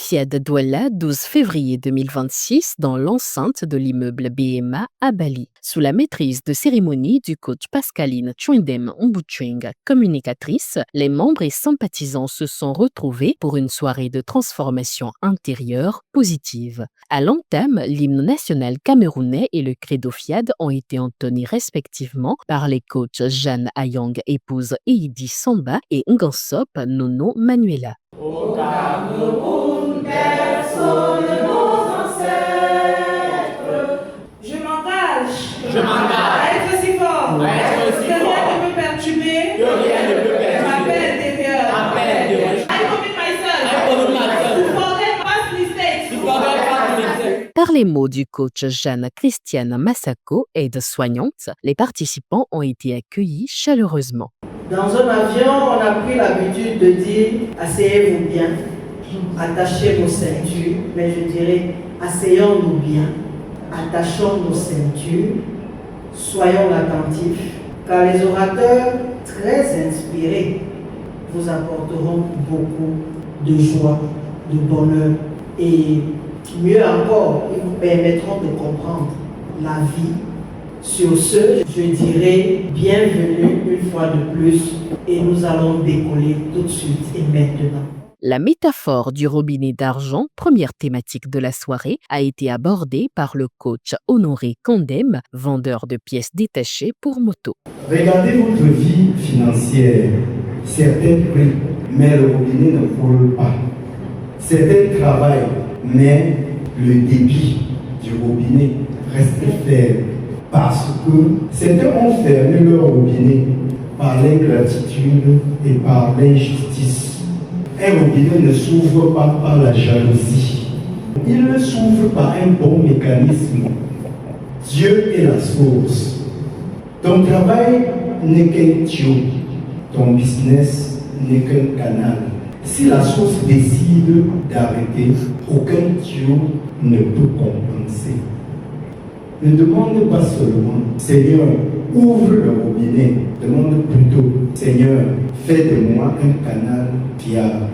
Fiad Douala, 12 février 2026, dans l'enceinte de l'immeuble BMA à Bali. Sous la maîtrise de cérémonie du coach Pascaline Chouindem Ombuchweng, communicatrice, les membres et sympathisants se sont retrouvés pour une soirée de transformation intérieure positive. À l'entame, l'hymne national camerounais et le credo Fiad ont été entonnés respectivement par les coachs Jeanne Ayang, épouse Eidi Samba, et Ngansop Nono Manuela. Au Cameroun, berceau de nos ancêtres, je m'engage à être si fort, que rien ne peut perturber ma paix intérieure. I commit myself to forget past mistakes. Par les mots du coach Jeanne Christiane Massako, aide-soignante, les participants ont été accueillis chaleureusement. Dans un avion, on a pris l'habitude de dire « asseyez-vous bien, attachez vos ceintures », mais je dirais « asseyons-nous bien, attachons nos ceintures, soyons attentifs », car les orateurs très inspirés vous apporteront beaucoup de joie, de bonheur et mieux encore, ils vous permettront de comprendre la vie. Sur ce, je dirais bienvenue une fois de plus et nous allons décoller tout de suite et maintenant. La métaphore du robinet d'argent, première thématique de la soirée, a été abordée par le coach Honoré Kandem, vendeur de pièces détachées pour moto. Regardez votre vie financière. Certains prient, mais le robinet ne coule pas. Certains travaillent, mais le débit du robinet reste faible. Parce que certains ont fermé leur robinet par l'ingratitude et par l'injustice. Un robinet ne s'ouvre pas par la jalousie. Il ne s'ouvre par un bon mécanisme. Dieu est la source. Ton travail n'est qu'un tuyau. Ton business n'est qu'un canal. Si la source décide d'arrêter, aucun tuyau ne peut compenser. Ne demande pas seulement, Seigneur, ouvre le robinet. Demande plutôt, Seigneur, fais de moi un canal fiable.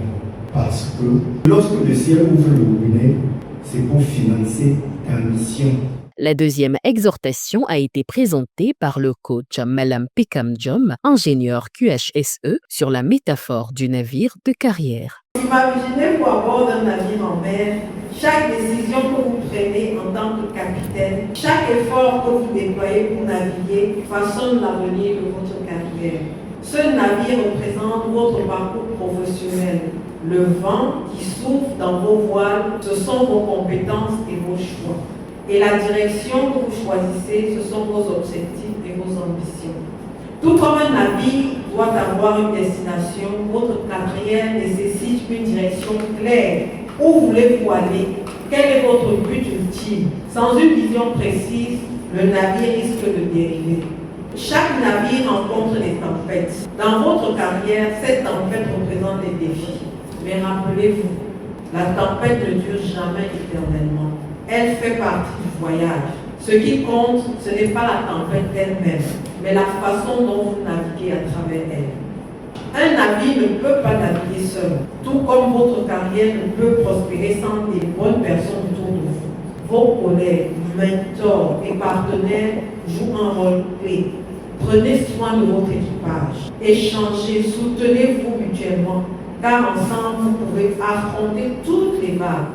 Parce que lorsque le ciel ouvre le robinet, c'est pour financer ta mission. La deuxième exhortation a été présentée par le coach Malam Pekam Jom, ingénieur QHSE, sur la métaphore du navire de carrière. Imaginez-vous à bord d'un navire en mer. Chaque décision que vous prenez en tant que capitaine, chaque effort que vous déployez pour naviguer façonne l'avenir de votre carrière. Ce navire représente votre parcours professionnel. Le vent qui souffle dans vos voiles, ce sont vos compétences et vos choix. Et la direction que vous choisissez, ce sont vos objectifs et vos ambitions. Tout comme un navire doit avoir une destination, votre carrière nécessite une direction claire. Où voulez-vous aller? Quel est votre but ultime? Sans une vision précise, le navire risque de dériver. Chaque navire rencontre des tempêtes. Dans votre carrière, cette tempête représente des défis. Mais rappelez-vous, la tempête ne dure jamais éternellement. Elle fait partie du voyage. Ce qui compte, ce n'est pas la tempête elle-même, mais la façon dont vous naviguez à travers elle. Un navire ne peut pas naviguer seul, tout comme votre carrière ne peut prospérer sans des bonnes personnes autour de vous. Vos collègues, mentors et partenaires jouent un rôle clé. Prenez soin de votre équipage, échangez, soutenez-vous mutuellement, car ensemble vous pouvez affronter toutes les vagues.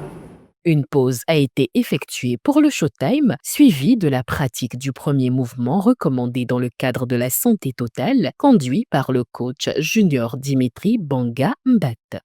Une pause a été effectuée pour le showtime, suivie de la pratique du premier mouvement recommandé dans le cadre de la santé totale, conduit par le coach junior Dimitri Banga Mbat.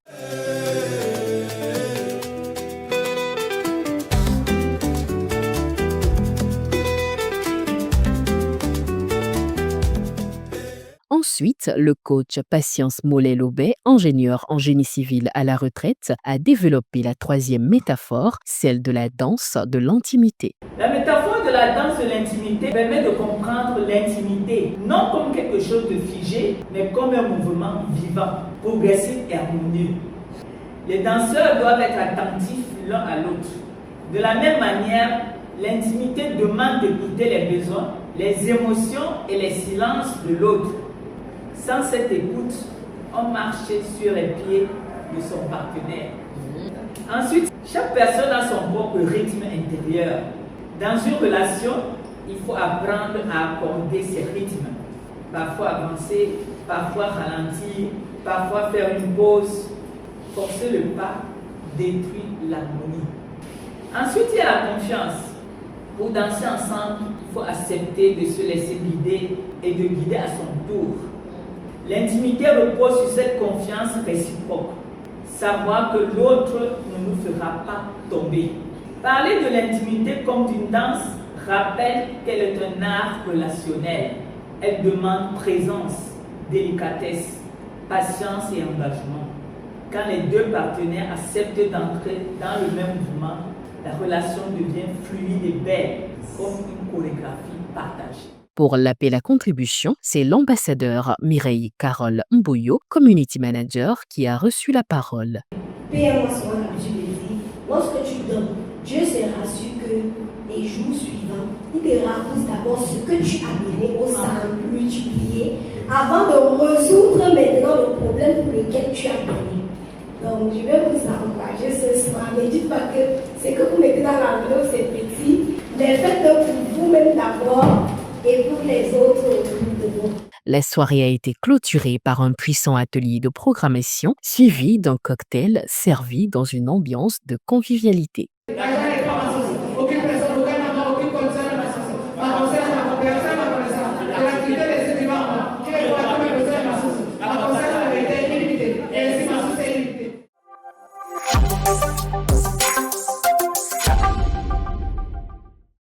Ensuite, le coach Patience Mollet-Lobet, ingénieur en génie civil à la retraite, a développé la troisième métaphore, celle de la danse de l'intimité. La métaphore de la danse de l'intimité permet de comprendre l'intimité, non comme quelque chose de figé, mais comme un mouvement vivant, progressif et harmonieux. Les danseurs doivent être attentifs l'un à l'autre. De la même manière, l'intimité demande d'écouter les besoins, les émotions et les silences de l'autre. Sans cette écoute, on marche sur les pieds de son partenaire. Ensuite, chaque personne a son propre rythme intérieur. Dans une relation, il faut apprendre à accorder ses rythmes. Parfois avancer, parfois ralentir, parfois faire une pause. Forcer le pas détruit l'harmonie. Ensuite, il y a la confiance. Pour danser ensemble, il faut accepter de se laisser guider et de guider à son tour. L'intimité repose sur cette confiance réciproque. Savoir que l'autre ne nous fera pas tomber. Parler de l'intimité comme d'une danse rappelle qu'elle est un art relationnel. Elle demande présence, délicatesse, patience et engagement. Quand les deux partenaires acceptent d'entrer dans le même mouvement, la relation devient fluide et belle, comme une chorégraphie partagée. Pour l'appel à contribution, c'est l'ambassadeur Mireille Carole Mbouyo, Community Manager, qui a reçu la parole. Paix à moi, souvent l'habitude de dire, lorsque tu donnes, Dieu se rassure que les jours suivants, il te rembourse d'abord ce que tu as donné au sang multiplié avant de résoudre maintenant le problème pour lequel tu as donné. Donc, je vais vous encourager ce soir. Ne dites pas que ce que vous mettez dans l'enveloppe, c'est petit, mais faites-le pour vous-même d'abord et pour les autres autour de vous. La soirée a été clôturée par un puissant atelier de programmation suivi d'un cocktail servi dans une ambiance de convivialité.